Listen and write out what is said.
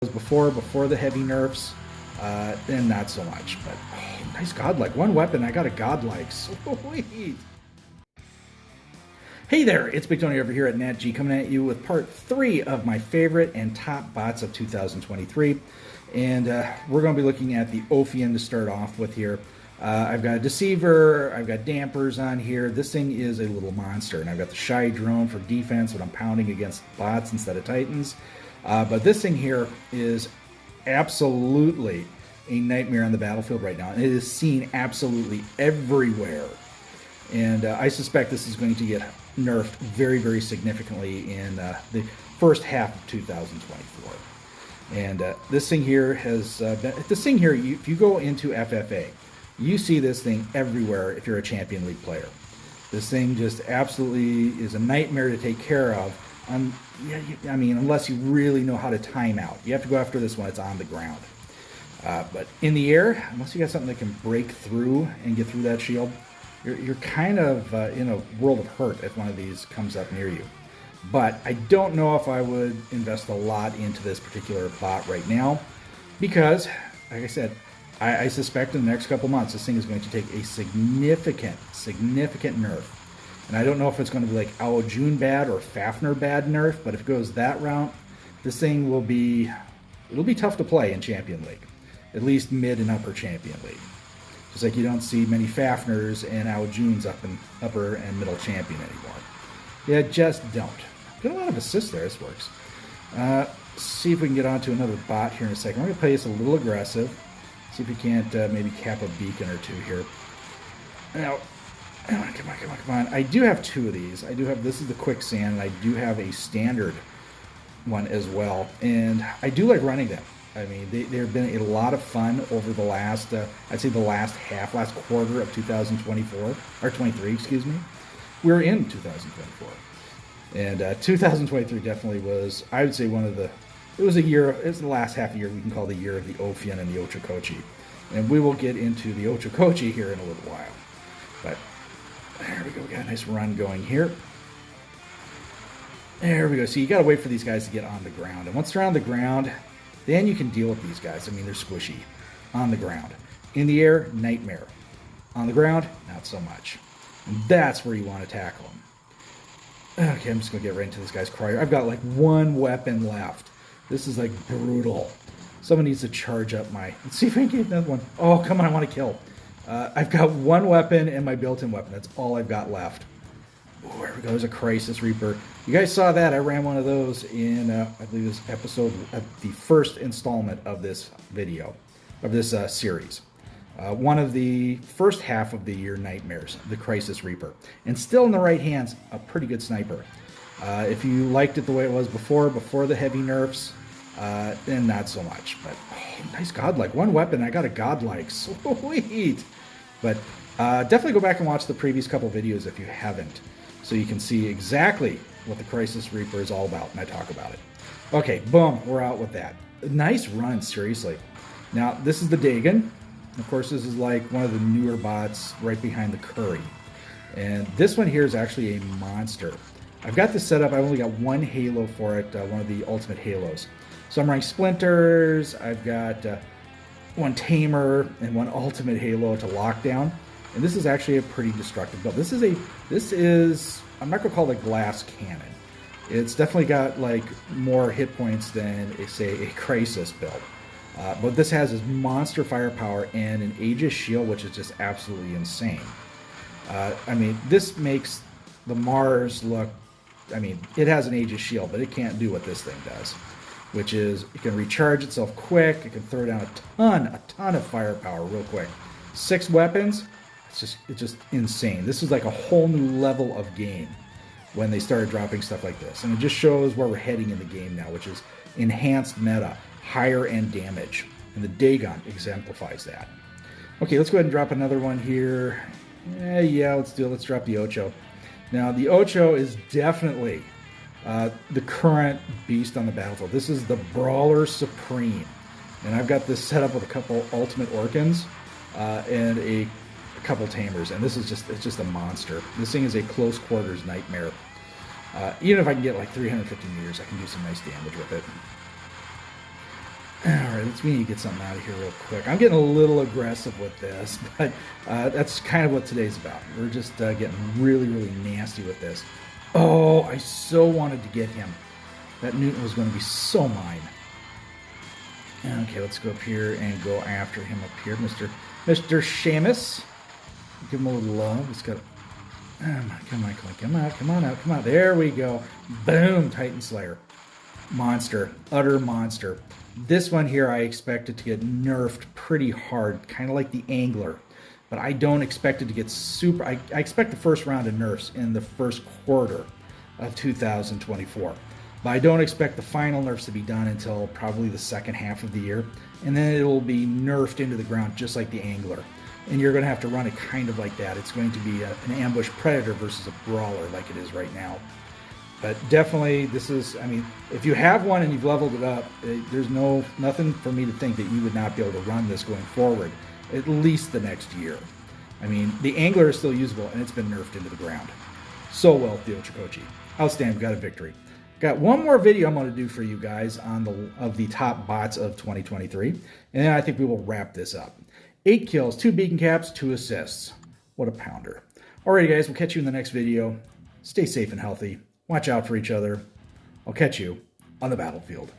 before the heavy nerfs, then not so much. But oh, nice godlike. One weapon, I got a godlike. Sweet. Hey there, it's Big Tony over here at NatG coming at you with part 3 of my favorite and top bots of 2023. And we're going to be looking at the Ophion to start off with here. I've got a Deceiver, I've got Dampers on here. This thing is a little monster. And I've got the Shy Drone for defense when I'm pounding against bots instead of Titans. But this thing here is absolutely a nightmare on the battlefield right now. And it is seen absolutely everywhere. And I suspect this is going to get nerfed very, very significantly in the first half of 2024. And this thing here has been, this thing here, if you go into FFA, you see this thing everywhere if you're a Champion League player. This thing just absolutely is a nightmare to take care of. I mean, unless you really know how to time out. You have to go after this when it's on the ground. But in the air, unless you got something that can break through and get through that shield, you're kind of in a world of hurt if one of these comes up near you. But I don't know if I would invest a lot into this particular bot right now because, like I said, I suspect in the next couple months this thing is going to take a significant nerf. And I don't know if it's going to be like Ao June bad or Fafnir bad nerf, but if it goes that route, this thing will be, it'll be tough to play in Champion League, at least mid and upper Champion League. Just like you don't see many Fafnirs and Ao Junes up in upper and middle champion anymore. Yeah, just don't. Got a lot of assists there. This works. See if we can get on to another bot here in a second. We're going to play this a little aggressive. See if we can't maybe cap a beacon or two here. Now, come on. I do have 2 of these. I do have, this is the quicksand, and I do have a standard one as well. And I do like running them. I mean, they've been a lot of fun over the last, I'd say the last quarter of 2024, or 23, excuse me. We're in 2024. And 2023 definitely was, I would say, one of the, it was the last half of the year we can call the year of the Ophion and the Ochokochi. And we will get into the Ochokochi here in a little while. But there we go, we got a nice run going here. There we go. So you got to wait for these guys to get on the ground. And once they're on the ground, then you can deal with these guys. I mean, they're squishy on the ground. In the air, nightmare. On the ground, not so much. And that's where you want to tackle them. Okay, I'm just going to get right into this guy's crier. I've got like 1 weapon left. This is like brutal. Someone needs to charge up my... Let's see if I can get another one. Oh, come on, I want to kill. I've got 1 weapon and my built-in weapon. That's all I've got left. Oh, there we go. There's a Crisis Reaper. You guys saw that. I ran one of those in, I believe, this episode of the first installment of this video, of this series. One of the first half of the year nightmares, the Crisis Reaper. And still in the right hands, a pretty good sniper. If you liked it the way it was before the heavy nerfs, then not so much. But oh, nice godlike. 1 weapon, I got a godlike. Sweet. But definitely go back and watch the previous couple videos if you haven't, so you can see exactly what the Crisis Reaper is all about, and I talk about it. Okay, boom, we're out with that. Nice run, seriously. Now, this is the Dagon. Of course, this is like one of the newer bots right behind the Curry. And this one here is actually a monster. I've got this set up. I've only got 1 halo for it, one of the ultimate halos. So I'm running Splinters. I've got 1 Tamer and 1 ultimate halo to lockdown. And this is actually a pretty destructive build. This is, I'm not going to call it a glass cannon. It's definitely got like more hit points than, say, a Crisis build. But this has is monster firepower and an Aegis shield, which is just absolutely insane. I mean, this makes the Mars look, I mean, it has an Aegis shield, but it can't do what this thing does, which is it can recharge itself quick. It can throw down a ton of firepower real quick. 6 weapons. It's just insane. This is like a whole new level of game when they started dropping stuff like this. And it just shows where we're heading in the game now, which is enhanced meta, higher end damage. And the Dagon exemplifies that. Okay, let's go ahead and drop another one here. Yeah, let's do it. Let's drop the Ocho. Now, the Ocho is definitely the current beast on the battlefield. This is the Brawler Supreme. And I've got this set up with a couple Ultimate Orkans and a couple Tamers. And this is just a monster. This thing is a close quarters nightmare. Even if I can get like 350 meters, I can do some nice damage with it. All right, we need to get something out of here real quick. I'm getting a little aggressive with this, but that's kind of what today's about. We're just getting really, really nasty with this. Oh, I so wanted to get him. That Newton was going to be so mine. Okay, let's go up here and go after him up here, Mr. Seamus. Give him a little love. He's got. Come on out. There we go. Boom, Titan Slayer. Monster, utter monster. This one here, I expect it to get nerfed pretty hard, kind of like the Angler. But I don't expect it to get super. I expect the first round of nerfs in the first quarter of 2024. But I don't expect the final nerfs to be done until probably the second half of the year. And then it'll be nerfed into the ground just like the Angler. And you're going to have to run it kind of like that. It's going to be an ambush predator versus a brawler like it is right now. But definitely, this is, I mean, if you have one and you've leveled it up, there's nothing for me to think that you would not be able to run this going forward, at least the next year. I mean, the Angler is still usable, and it's been nerfed into the ground. So well, Theo Tricoci. Outstanding, we got a victory. Got one more video I'm going to do for you guys on the top bots of 2023, and then I think we will wrap this up. 8 kills, 2 beacon caps, 2 assists. What a pounder. Alrighty, guys, we'll catch you in the next video. Stay safe and healthy. Watch out for each other. I'll catch you on the battlefield.